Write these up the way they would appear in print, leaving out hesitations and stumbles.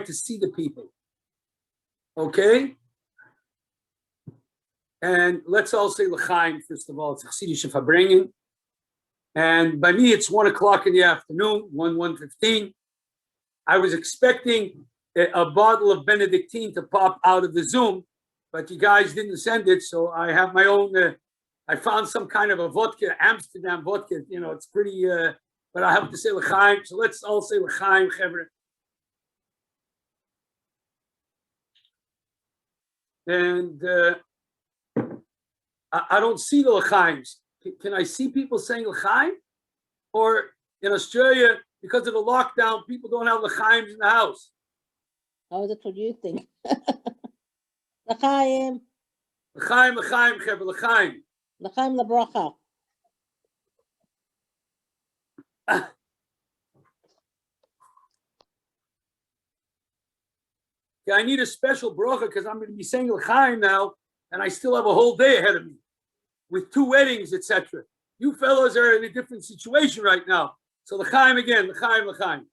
to see the people. Okay? And let's all say L'chaim, first of all. It's Chassidische Farbrengen. And by me, it's 1 o'clock in the afternoon, 1:15. I was expecting a bottle of Benedictine to pop out of the Zoom, but you guys didn't send it, so I have my own. I found some kind of a vodka, Amsterdam vodka. You know, it's pretty, but I have to say L'chaim. So let's all say L'chaim, Chevre. And I don't see the L'chaims. Can I see people saying L'chaim? Or in Australia, because of the lockdown, people don't have L'chaims in the house. Oh, that's what you think. L'chaim. L'chaim, L'chaim, Chevre, L'chaim. L'chaim l'bracha. Yeah, I need a special bracha because I'm going to be saying L'chaim now, and I still have a whole day ahead of me with 2 weddings, etc. You fellows are in a different situation right now. So L'chaim again, L'chaim, L'chaim.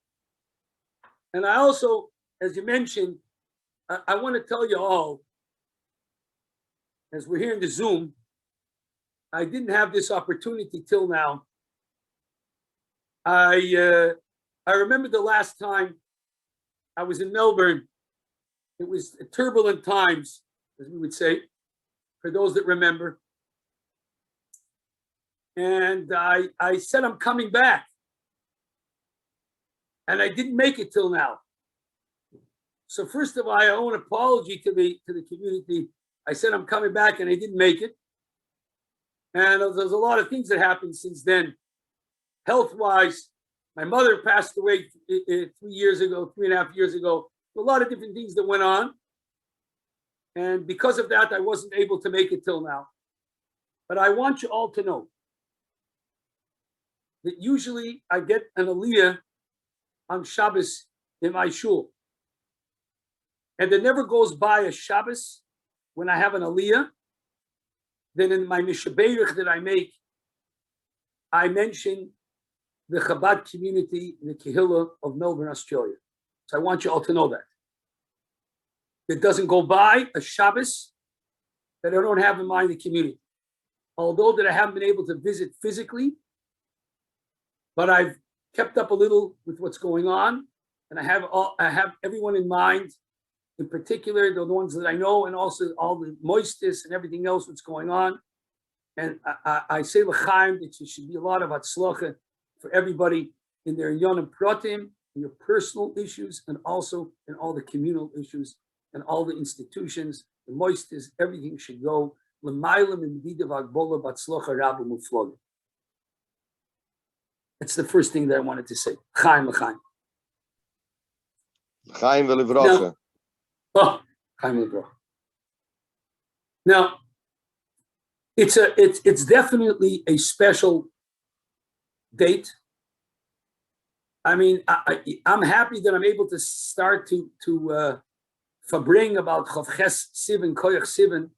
And I also, as you mentioned, I want to tell you all, as we're here in the Zoom, I didn't have this opportunity till now. I remember the last time I was in Melbourne. It was turbulent times, as we would say, for those that remember. And I said I'm coming back. And I didn't make it till now. So first of all, I owe an apology to the community. I said I'm coming back and I didn't make it. And there's a lot of things that happened since then. Health-wise, my mother passed away 3 years ago, 3.5 years ago. A lot of different things that went on. And because of that, I wasn't able to make it till now. But I want you all to know that usually I get an aliyah on Shabbos in my shul. And there never goes by a Shabbos when I have an aliyah. Then in my mishaberich that I make, I mention the Chabad community, the Kehillah of Melbourne, Australia. So I want you all to know that. It doesn't go by a Shabbos that I don't have in mind the community. Although that I haven't been able to visit physically, but I've kept up a little with what's going on, and I have everyone in mind, in particular the ones that I know, and also all the moistus and everything else that's going on. And I say l'chaim that there should be a lot of hatzlacha for everybody in their yonim pratim, in your personal issues, and also in all the communal issues and all the institutions, the moistus, everything should go l'maylam and vidav agbola batzlacha rabbi muflog. That's the first thing that I wanted to say. Chaim l'chaim. Chaim v'levrocha. Oh, Chaim l'vrocha. Now, it's definitely a special date. I mean, I'm happy that I'm able to start to Farbrengen about Chof Sivan, Koyach Sivan,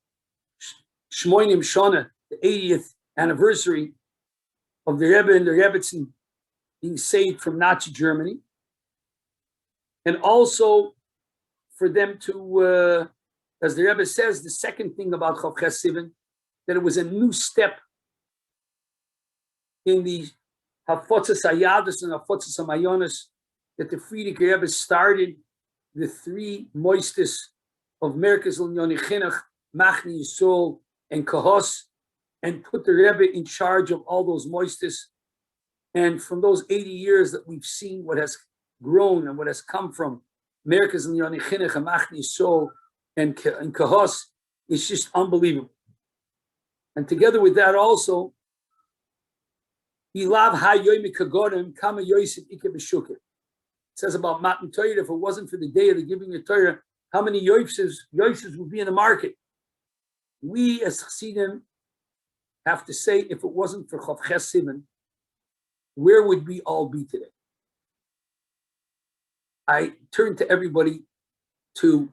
Shmoinim Shana, the 80th anniversary of the Rebbe and the Rebbetzin being saved from Nazi Germany. And also for them to, as the Rebbe says, the second thing about Chof Sivan, that it was a new step in the Hafotzas Hayadus and Hafotzas Hamayonis, that the Frierdiker Rebbe started the 3 moistus of Merkez L'Nyoni Chinuch, Machni Yisrael, and Kahos, and put the Rebbe in charge of all those moistus. And from those 80 years that we've seen what has grown and what has come from Merkez L'Nyoni Chinuch and Machni Yisrael and Kahos, it's just unbelievable. And together with that also, Ilav hayoyim kagorim kama yosef ike b'shukah. It says about Matan Torah, if it wasn't for the day of the giving of Torah, how many yosefs would be in the market? We as Chassidim have to say, if it wasn't for Chof Sivan, where would we all be today? I turn to everybody to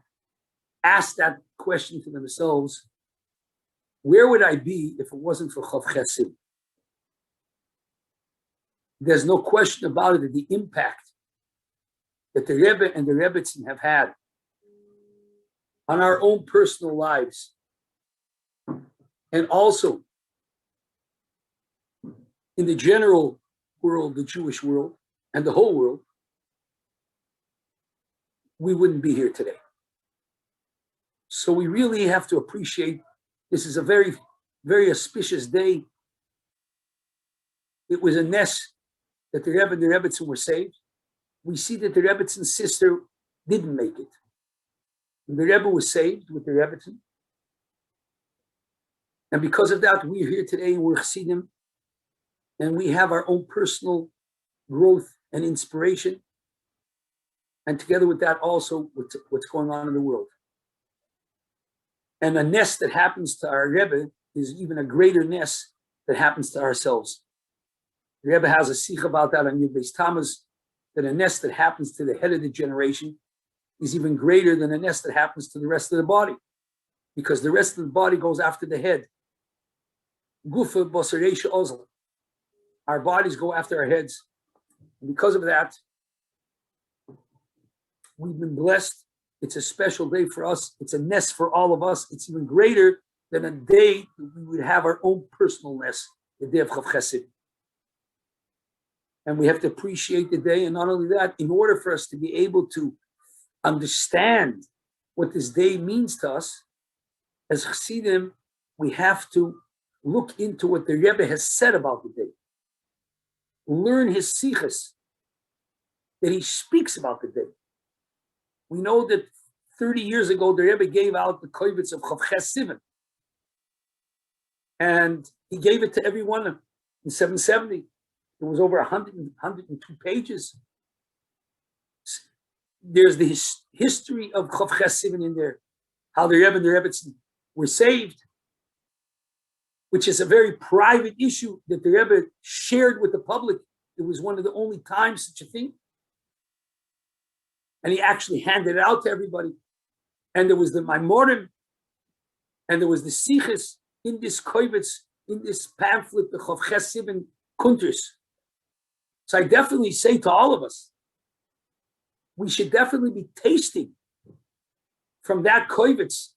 ask that question to themselves. Where would I be if it wasn't for Chof Sivan? There's no question about it that the impact that the Rebbe and the Rebbetzin have had on our own personal lives, and also in the general world, the Jewish world, and the whole world, we wouldn't be here today. So we really have to appreciate, this is a very, very auspicious day. It was a ness that the Rebbe and the Rebbetzin were saved. We see that the Rebbetzin sister didn't make it. And the Rebbe was saved with the Rebbetzin. And because of that, we're here today and we're chassidim, and we have our own personal growth and inspiration. And together with that, also what's going on in the world. And a nest that happens to our Rebbe is even a greater nest that happens to ourselves. The Rebbe has a sikh about that on Yud Beis Tammuz, that a nest that happens to the head of the generation is even greater than a nest that happens to the rest of the body, because the rest of the body goes after the head. Gufa Bosareisha Ozel. Our bodies go after our heads. And because of that, we've been blessed. It's a special day for us. It's a nest for all of us. It's even greater than a day that we would have our own personal nest, the day of Chof Chesed. And we have to appreciate the day. And not only that, in order for us to be able to understand what this day means to us, as chassidim, we have to look into what the Rebbe has said about the day. Learn his sichos that he speaks about the day. We know that 30 years ago, the Rebbe gave out the kovetz of Chof Sivan. And he gave it to everyone in 770. It was over 102 pages. There's the history of Chof Sivan in there, how the Rebbe and the Rebbetzin were saved, which is a very private issue that the Rebbe shared with the public. It was one of the only times such a thing. And he actually handed it out to everybody. And there was the Maimorim, and there was the Sichos in this kovetz, in this pamphlet, the Chof Sivan Kunters. So I definitely say to all of us, we should definitely be tasting from that kovetz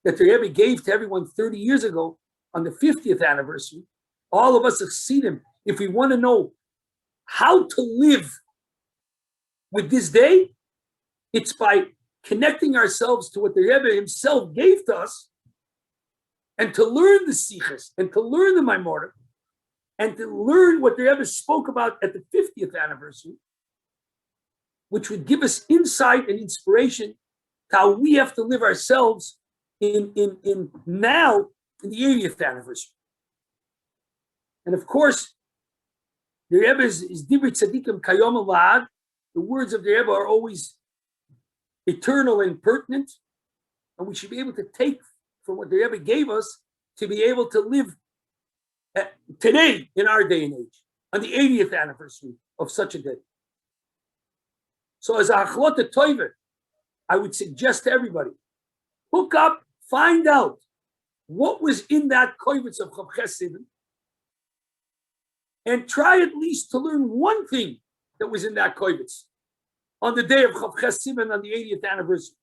that the Rebbe gave to everyone 30 years ago on the 50th anniversary. All of us have seen him. If we want to know how to live with this day, it's by connecting ourselves to what the Rebbe himself gave to us, and to learn the sichos, and to learn the Maimorim, and to learn what the Rebbe spoke about at the 50th anniversary, which would give us insight and inspiration to how we have to live ourselves in now in the 80th anniversary. And of course, the Rebbe is Divrei Tzadikim Kayom La'ad. The words of the Rebbe are always eternal and pertinent, and we should be able to take from what the Rebbe gave us to be able to live today in our day and age, on the 80th anniversary of such a day. So as a Achlota Toiver, I would suggest to everybody, hook up, find out what was in that kovetz of Chof Sivan, and try at least to learn one thing that was in that kovetz on the day of Chof Sivan on the 80th anniversary.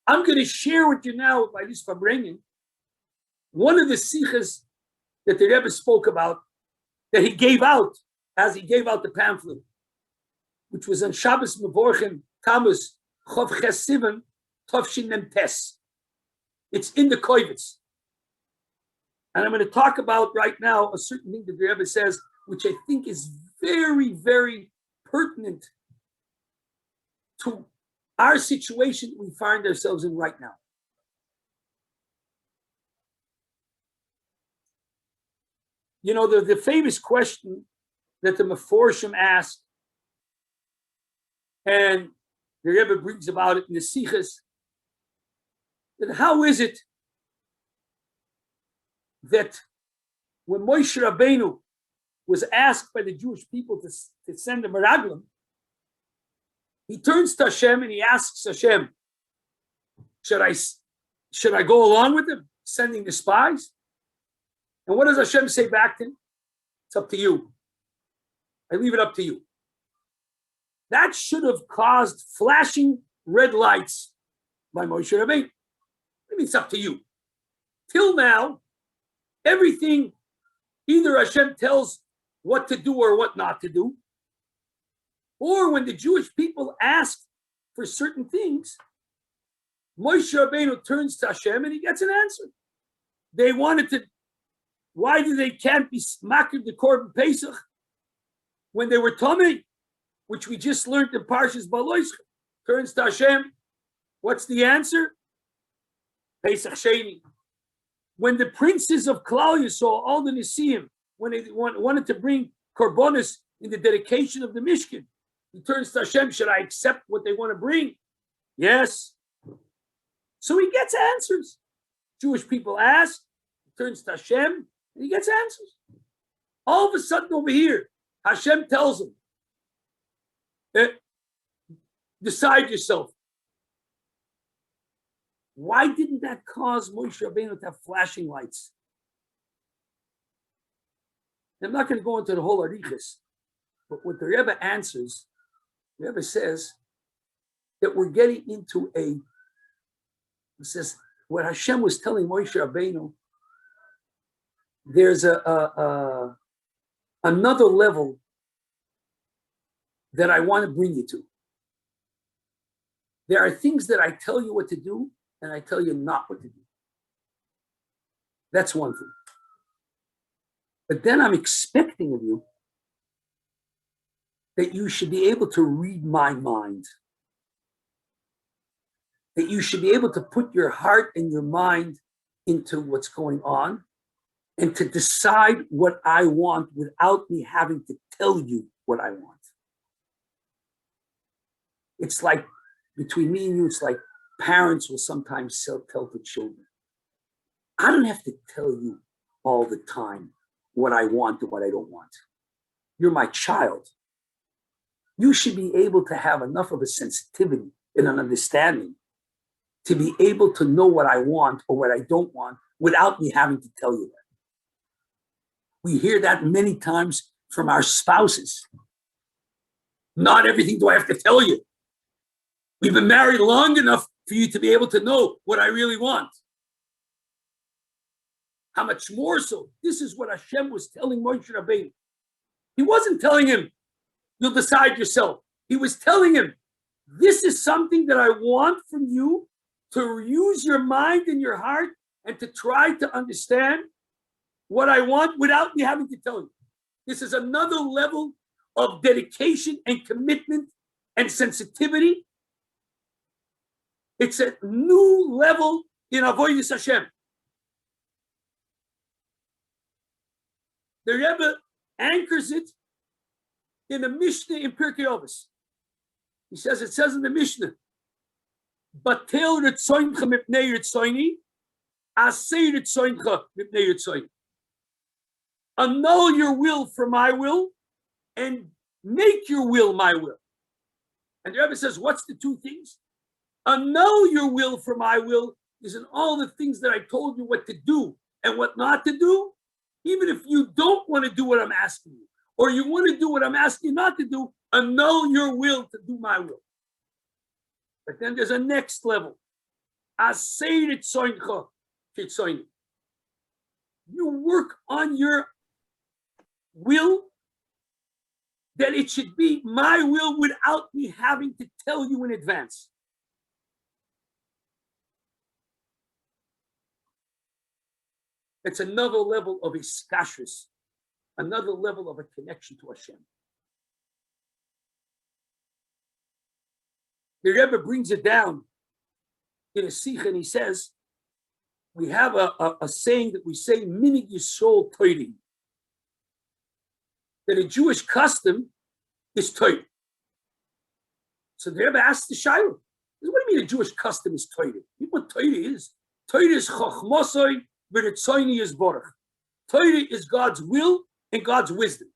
I'm going to share with you now by this Farbrengen one of the sichos that the Rebbe spoke about, that he gave out as he gave out the pamphlet, which was on Shabbos Mevorchim Tammuz Chof Sivan Tovshin Mem Tes. It's in the kovetz. And I'm going to talk about right now a certain thing that the Rebbe says, which I think is very, very pertinent to our situation we find ourselves in right now. You know, the famous question that the Meforshim asked, and the Rebbe brings about it in the Sichos, that how is it that when Moshe Rabbeinu was asked by the Jewish people to send a meraglim, he turns to Hashem and he asks Hashem, should I go along with him, sending the spies? And what does Hashem say back to him? It's up to you. I leave it up to you. That should have caused flashing red lights by Moshe Rabbeinu. Maybe it's up to you. Till now, everything, either Hashem tells what to do or what not to do, or when the Jewish people ask for certain things, Moshe Rabbeinu turns to Hashem and he gets an answer. They wanted to, why do they can't be makir the Korban Pesach when they were Tomei, which we just learned in Parshas Balois? Turns to Hashem. What's the answer? Pesach Sheni. When the princes of Klal Yisrael, all the Nesiim, when they wanted to bring Korbanos in the dedication of the Mishkan, he turns to Hashem, should I accept what they want to bring? Yes. So he gets answers. Jewish people ask, he turns to Hashem, and he gets answers. All of a sudden over here, Hashem tells him, decide yourself. Why didn't that cause Moshe Rabbeinu to have flashing lights? I'm not going to go into the whole arichas, but what the Rebbe answers, the Rebbe says that we're getting into he says, what Hashem was telling Moshe Rabbeinu, there's another level that I want to bring you to. There are things that I tell you what to do, and I tell you not what to do. That's one thing. But then I'm expecting of you that you should be able to read my mind. That you should be able to put your heart and your mind into what's going on and to decide what I want without me having to tell you what I want. It's like, between me and you, it's like parents will sometimes tell the children, I don't have to tell you all the time what I want and what I don't want. You're my child. You should be able to have enough of a sensitivity and an understanding to be able to know what I want or what I don't want without me having to tell you that. We hear that many times from our spouses. Not everything do I have to tell you. We've been married long enough for you to be able to know what I really want. How much more so? This is what Hashem was telling Moshe Rabbeinu. He wasn't telling him, you'll decide yourself. He was telling him, this is something that I want from you to use your mind and your heart and to try to understand what I want without me having to tell you. This is another level of dedication and commitment and sensitivity. It's a new level in Avodas Hashem. The Rebbe anchors it in a Mishnah in Pirkei Avos. He says, it says in the Mishnah, Batel ritzoincha mipnei ritzoini, asei ritzoincha mipnei ritzoini. Annul your will for my will, and make your will my will. And the Rebbe says, what's the two things? Annul your will for my will is in all the things that I told you what to do and what not to do, even if you don't want to do what I'm asking you, or you want to do what I'm asking you not to do, annul your will to do my will. But then there's a next level. You work on your will that it should be my will without me having to tell you in advance. It's another level of iskashrus, another level of a connection to Hashem. The Rebbe brings it down in a sikh and he says, we have a saying that we say, minig yisol toirim, that a Jewish custom is toirim. So the Rebbe asks the Shiloh, what do you mean a Jewish custom is toirim? You know what toirim is? Toirim is chachmosoi v'ritzoini is borach. Toirim is God's will and God's wisdom.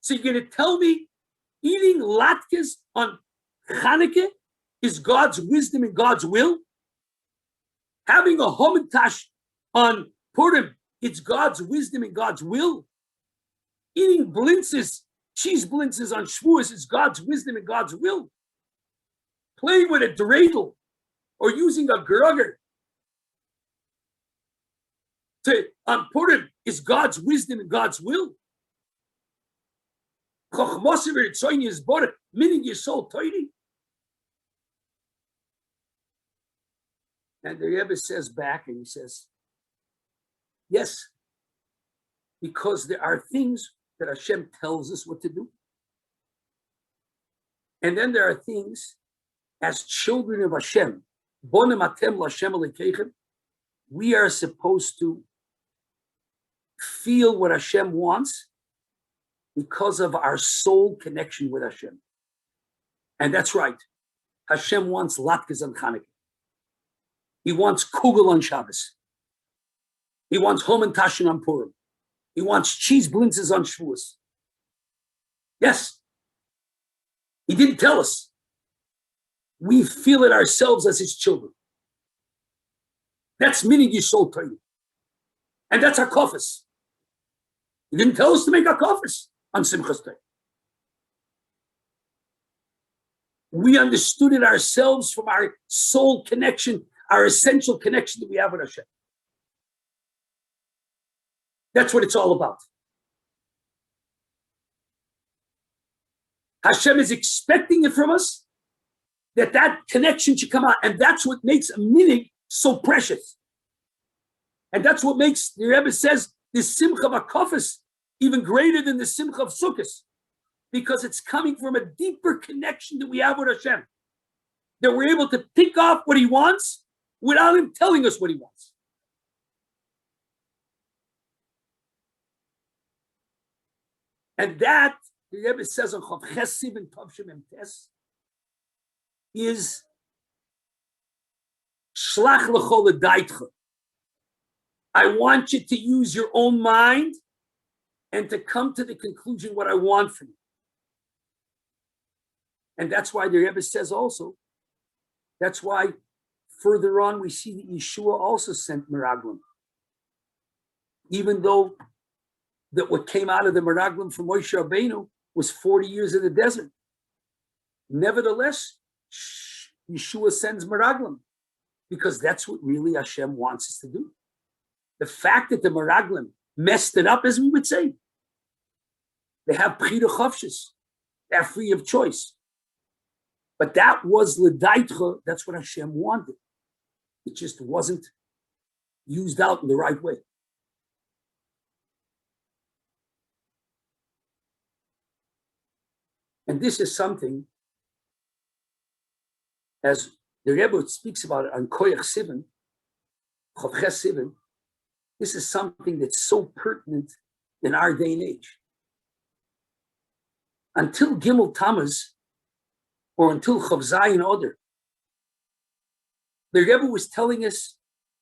So you're going to tell me eating latkes on Chanukah is God's wisdom and God's will? Having a homintash on Purim, it's God's wisdom and God's will? Eating blintzes Cheese blintzes on Shavuos is God's wisdom and God's will. Playing with a dreidel or using a grugger on Purim is God's wisdom and God's will. Meaning your soul tidy. And the Rebbe says back, and he says, yes, because there are things that Hashem tells us what to do. And then there are things as children of Hashem, we are supposed to feel what Hashem wants because of our soul connection with Hashem. And that's right. Hashem wants latkes on Chanukah. He wants kugel on Shabbos. He wants homen tashin on Purim. He wants cheese blintzes on Shavuos. Yes. He didn't tell us. We feel it ourselves as his children. That's meaning your soul training. And that's our kofis. He didn't tell us to make our kofis on Simchas Day. We understood it ourselves from our soul connection, our essential connection that we have with Hashem. That's what it's all about. Hashem is expecting it from us, that connection should come out. And that's what makes a minig so precious. And that's what makes, the Rebbe says, the simcha of Akofis even greater than the simcha of Sukkot, because it's coming from a deeper connection that we have with Hashem, that we're able to pick off what he wants without him telling us what he wants. And that, the Rebbe says on Chof Chesiv and Tovshem Emtes, is Shlach L'chol L'daitcha. I want you to use your own mind and to come to the conclusion what I want from you. And that's why the Rebbe says also, that's why further on we see that Yeshua also sent Meraglim. Even though that what came out of the Meraglim from Moshe Rabbeinu was 40 years in the desert. Nevertheless, Yeshua sends Meraglim because that's what really Hashem wants us to do. The fact that the Meraglim messed it up, as we would say, they have Bchira Chavshis, they're free of choice. But that was L'daitcha, that's what Hashem wanted. It just wasn't used out in the right way. And this is something, as the Rebbe speaks about it on Koyach Sivan, Chof Ches Sivan, this is something that's so pertinent in our day and age. Until Gimel Tammuz, or until Chav Zayin Oder, the Rebbe was telling us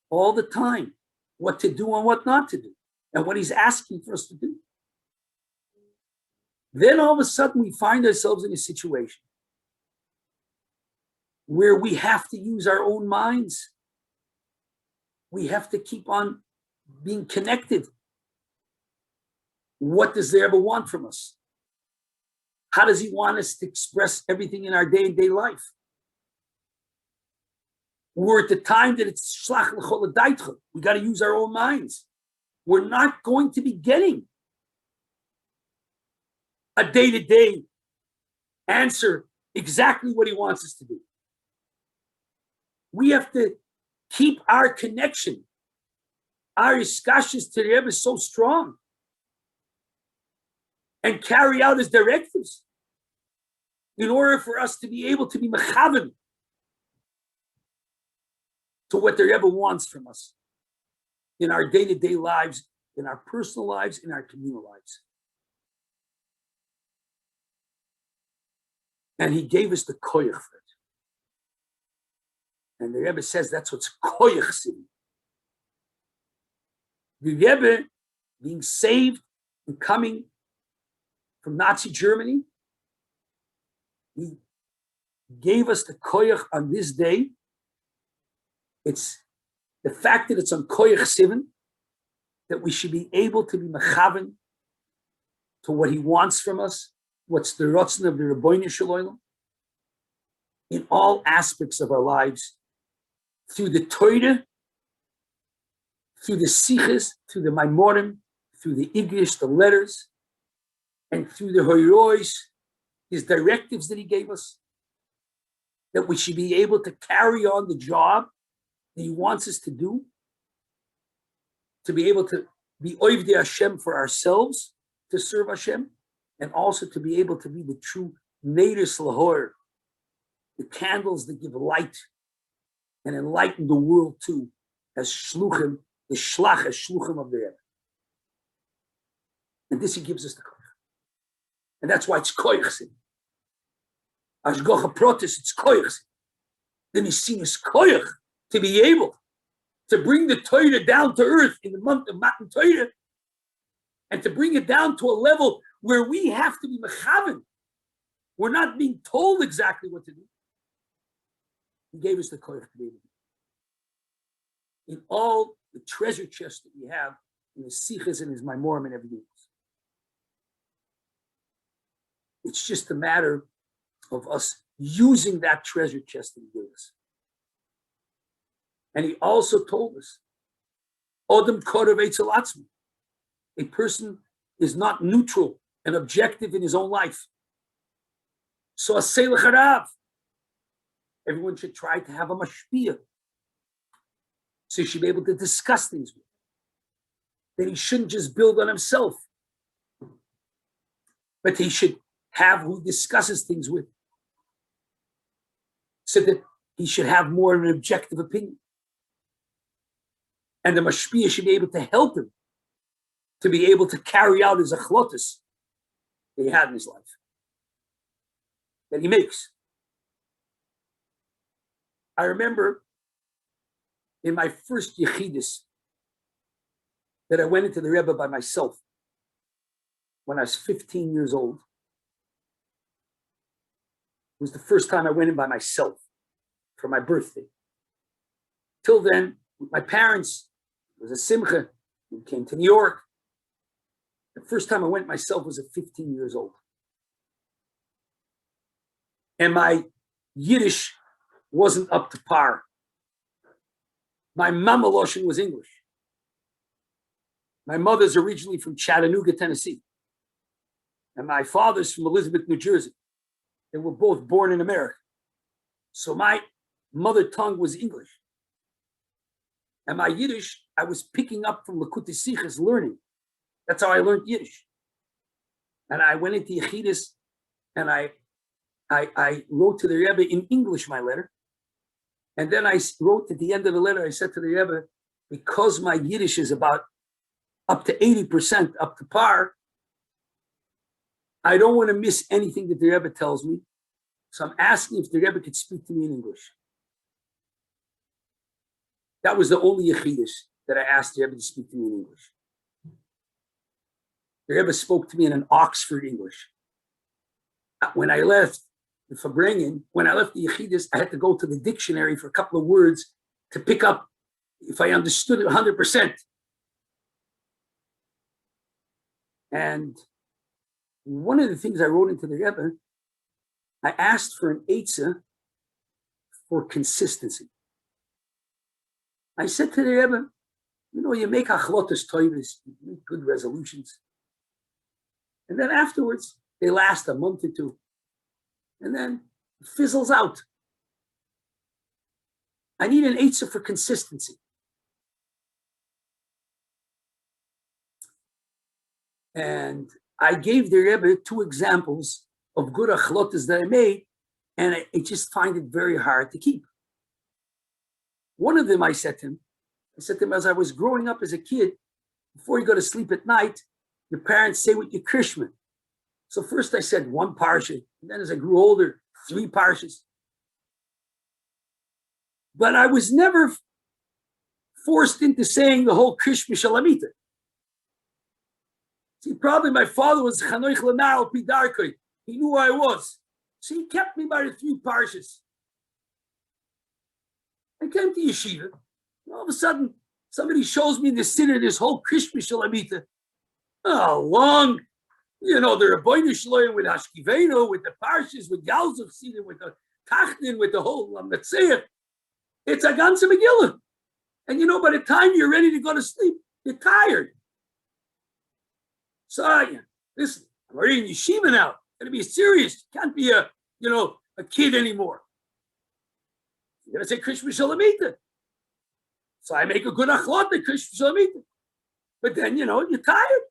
all the time what to do and what not to do, and what he's asking for us to do. Then all of a sudden we find ourselves in a situation where we have to use our own minds. We have to keep on being connected. What does the Rebbe want from us? How does he want us to express everything in our day-to-day life? We're at the time that it's Shlach L'chol L'daitcha. We got to use our own minds. We're not going to be getting a day-to-day answer exactly what he wants us to do. We have to keep our connection, our iskashis to the Rebbe so strong, and carry out his directives in order for us to be able to be mechaven to what the Rebbe wants from us in our day-to-day lives, in our personal lives, in our communal lives. And he gave us the koyach for it. And the Rebbe says that's what's koyach sitting. The Rebbe being saved and coming from Nazi Germany, he gave us the koyach on this day. It's the fact that it's on koyach Sivan, that we should be able to be mechaven to what he wants from us what's the Ratzon of the Rabbi Shalom in all aspects of our lives, through the Torah, through the Sichas, through the Maimorim, through the English, the letters, and through the Hoyrois, his directives that he gave us, that we should be able to carry on the job that he wants us to do, to be able to be Oivdei Hashem for ourselves, to serve Hashem, and also to be able to be the true Neiris Lahor, the candles that give light and enlighten the world too, as Shluchim, the Shlach, as Shluchim of the Rebbe. And this he gives us the koyach. And that's why it's koyach. Ashgocha protest, it's koyach. Then he's seen as koyach to be able to bring the Torah down to earth in the month of Matan Torah, and to bring it down to a level where we have to be mechaven. We're not being told exactly what to do. He gave us the koyach to be able to do. In all the treasure chest that we have, in his sichas and his maimorim and everything else. It's just a matter of us using that treasure chest that he gave us. And he also told us, Odom korav eitzel atzmi. A person is not neutral and objective in his own life. So asay l'charav. Everyone should try to have a mashpia. So he should be able to discuss things with. That he shouldn't just build on himself, but he should have who he discusses things with, so that he should have more of an objective opinion. And the mashpia should be able to help him to be able to carry out his achlotus that he had in his life, that he makes. I remember in my first yechidus that I went into the Rebbe by myself when I was 15 years old. It was the first time I went in by myself for my birthday. Till then, with my parents, it was a simcha. We came to New York. The first time I went myself was at 15 years old. And my Yiddish wasn't up to par. My mama loshen was English. My mother's originally from Chattanooga, Tennessee. And my father's from Elizabeth, New Jersey. They were both born in America. So my mother tongue was English. And my Yiddish, I was picking up from Likutei Sichos, learning. That's how I learned Yiddish. And I went into Yechidus, and I wrote to the Rebbe in English my letter. And then I wrote at the end of the letter, I said to the Rebbe, because my Yiddish is about up to 80% up to par, I don't want to miss anything that the Rebbe tells me. So I'm asking if the Rebbe could speak to me in English. That was the only yechidus that I asked the Rebbe to speak to me in English. The Rebbe spoke to me in an Oxford English. When I left the Farbrengen, when I left the yechidus, I had to go to the dictionary for a couple of words to pick up if I understood it 100%. And one of the things I wrote into the Rebbe, I asked for an eitzah for consistency. I said to the Rebbe, you know, you make achlotas toivas, you make good resolutions. And then afterwards, they last a month or two. And then it fizzles out. I need an eitzah for consistency. And I gave the Rebbe 2 examples of good achlotas that I made, and I just find it very hard to keep. One of them, I said to him, as I was growing up as a kid, before you go to sleep at night, your parents say what your krishma. So first I said 1 parsha, and then as I grew older, 3 parshas. But I was never forced into saying the whole krishma shalamita. See, probably my father was Chanoich Lanar al Pidarkoi. He knew who I was. So he kept me by the 3 parshas. I came to yeshiva. And all of a sudden, somebody shows me in the siddur this whole Krishma Shalamita. Oh, long. You know, the Rabbi Shloim with Ashkiveno, with the Parshas, with Yalzuf Sidon, with the Tachtin, with the whole Metzeir. It's a ganze Megillah. And you know, by the time you're ready to go to sleep, you're tired. So, listen, I'm already in yeshiva now. Gotta be serious. You can't be a kid anymore. You're gonna say Krish B'Shalamita. So I make a good achlot at Krish B'Shalamita. But then, you're tired.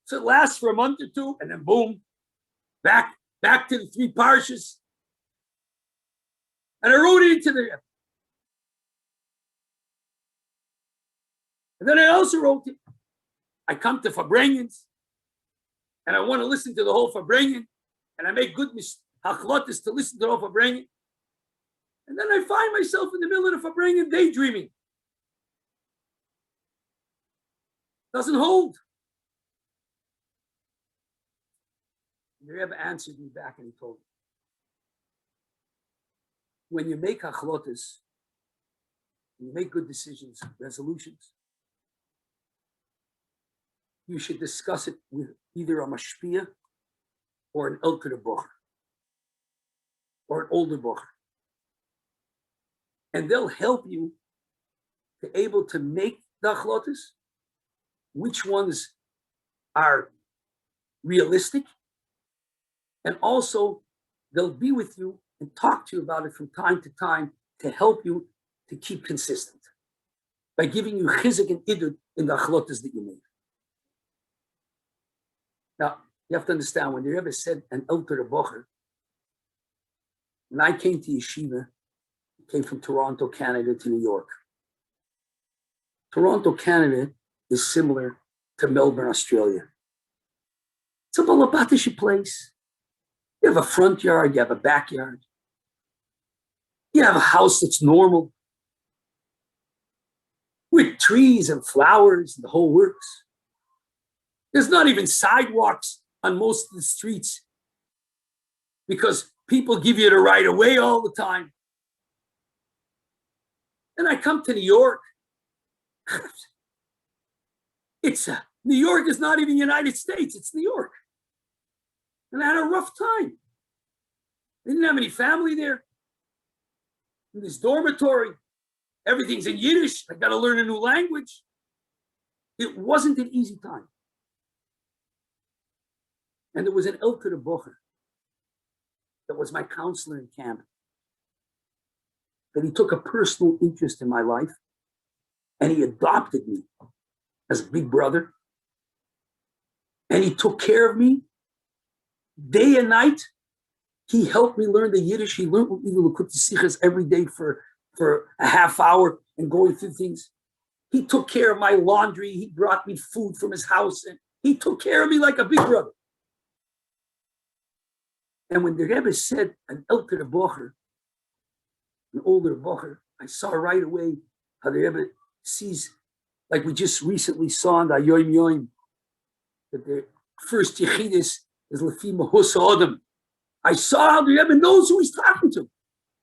So it lasts for a month or two, and then boom, back to the 3 parshas. And I wrote it into the. And then I also wrote it. I come to Farbrengen, and I want to listen to the whole Farbrengen, and I make good hachlotas to listen to the whole Farbrengen. And then I find myself in the middle of the Farbrengen daydreaming. Doesn't hold. And the Rebbe answered me back and he told me, when you make hachlotas, you make good decisions, resolutions, you should discuss it with either a mashpia or an elker bocher or an older bocher. And they'll help you to be able to make the hachlotas, which ones are realistic, and also they'll be with you and talk to you about it from time to time to help you to keep consistent by giving you chizuk and idud in the hachlotas that you make. Now, you have to understand, when the Rebbe said an elter bocher, when I came to yeshiva, I came from Toronto, Canada to New York. Toronto, Canada is similar to Melbourne, Australia. It's a balabatish place. You have a front yard, you have a backyard. You have a house that's normal with trees and flowers and the whole works. There's not even sidewalks on most of the streets because people give you the right of way all the time. And I come to New York. New York is not even United States, it's New York. And I had a rough time. I didn't have any family there. In this dormitory, everything's in Yiddish. I got to learn a new language. It wasn't an easy time. And there was an elker bocher that was my counselor in camp. That he took a personal interest in my life, and he adopted me as a big brother. And he took care of me day and night. He helped me learn the Yiddish. He learned with me the Gluckowsky sichas every day for a half hour and going through things. He took care of my laundry. He brought me food from his house, and he took care of me like a big brother. And when the Rebbe said an elker bocher, an older bocher, I saw right away how the Rebbe sees, like we just recently saw in the Yoim Yoim, that the first Yechidus is Lefi Mahus Adam. I saw how the Rebbe knows who he's talking to.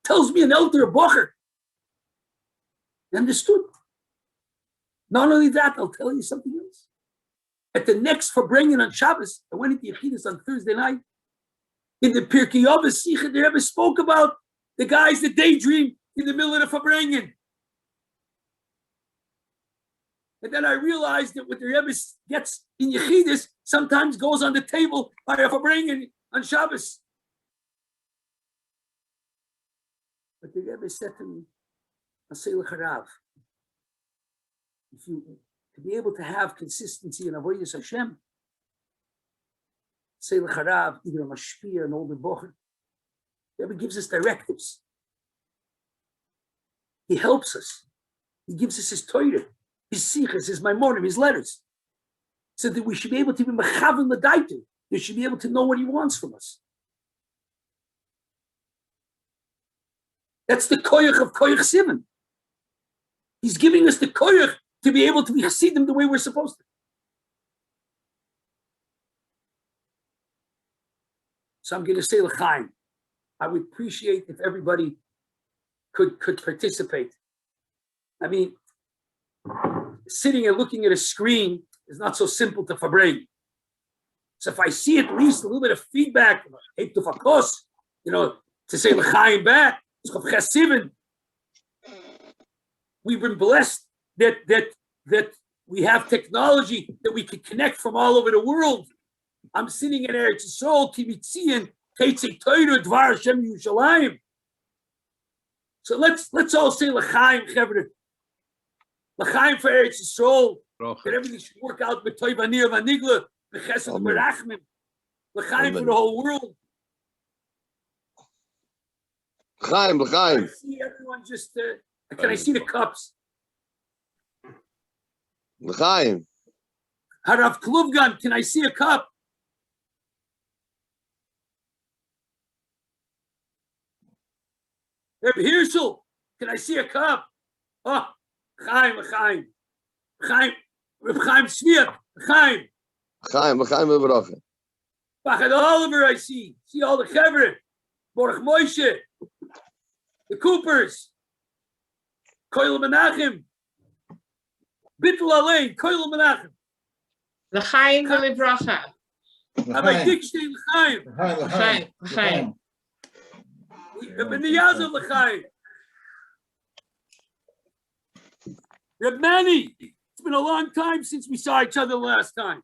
Tells me an elder bocher. I understood. Not only that, I'll tell you something else. At the next Farbrengen on Shabbos, I went into Yechidus on Thursday night. In the Pirkei Avos Sicha, the Rebbe spoke about the guys that daydream in the middle of the Farbrengen. And then I realized that what the Rebbe gets in Yechidus sometimes goes on the table by a Farbrengen on Shabbos. But the Rebbe said to me, Asay l'charav, to be able to have consistency in avodas Hashem, Asay l'charav, either a mashpia, an older bocher, the Rebbe gives us directives. He helps us. He gives us his Torah, his sichas, his maimonim, his letters, so that we should be able to be mechaven l'daitu. We should be able to know what he wants from us. That's the koyach of koyach Sivan. He's giving us the koyach to be able to be chassidim the way we're supposed to. So I'm going to say l'chaim. I would appreciate if everybody could participate. I mean, sitting and looking at a screen is not so simple to farbrengen. So if I see at least a little bit of feedback, to say l'chaim back, Sivan, we've been blessed that we have technology that we can connect from all over the world. I'm sitting in Eretz Yisrael, Kimitzian, Teitzei Torah, Dvar Hashem Yerushalayim. So let's all say l'chaim, Chevre. L'chaim for Eretz Yisrael, that everything should work out with Toiv Anir Vanigla, B'chesed B'rachmim. L'chaim for the whole world. L'chaim. I see everyone just, can I see the cups? L'chaim. Harav Kluvgan, can I see a cup? Rabbi Hirschel, can I see a cup? Oh, Chaim. Reb Chaim Shviak, Chaim. L'chaim B'bracha. Bachad Oliver, I see. See all the Chevre. Baruch Moshe. The Coopers. Koil Menachem. Bittul Alein, Koil Menachem. L'chaim v'lebracha. Rabbi Dickstein, Chaim. L'chaim. Rabbi Niyazel, L'chaim. Reb Mani, it's been a long time since we saw each other last time.